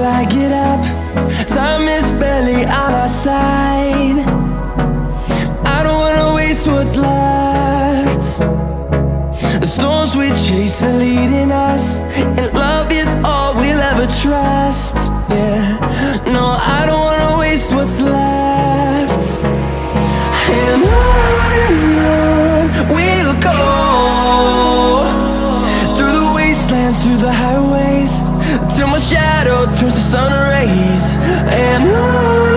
till I get up. Time is barely on our side. I don't wanna waste what's left. The storms we chase are leading us, and love is all we'll ever trust. Yeah, no, I don't wanna waste what's left. And on we'll go, through the wastelands, through the highways, till my shadow turns to sun rays. And on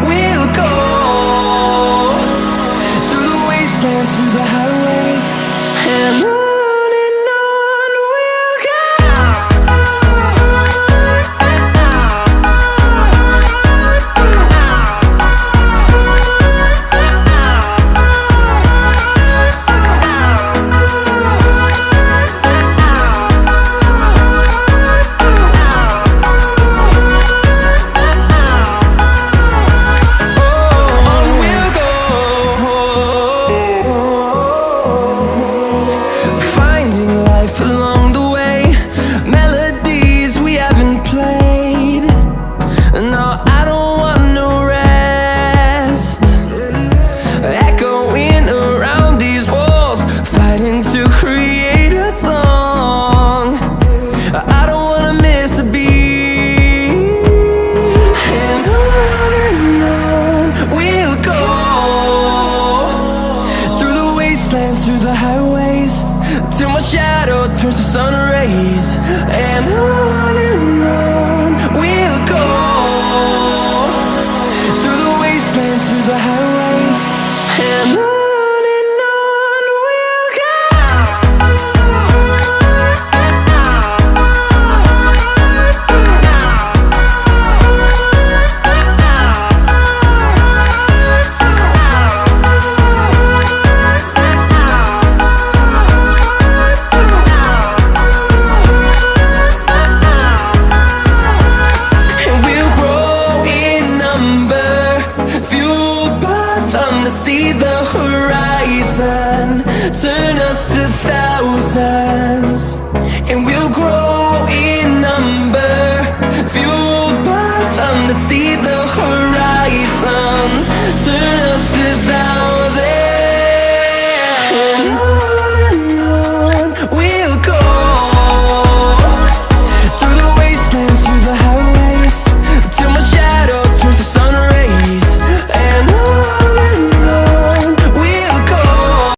we'll go, through the wastelands, through the highways, and on. Along the way, melodies we haven't played. No, I don't want no rest. Echoing around these walls, fighting to create a song. I don't wanna miss a beat. And on we'll go, through the wastelands, through the highways, till my shadow turns to sun rays. And on we'll go, through the wastelands, through the highways, and on. See the horizon turn us to thousands, and we'll grow in number, fueled by them to see the horizon turn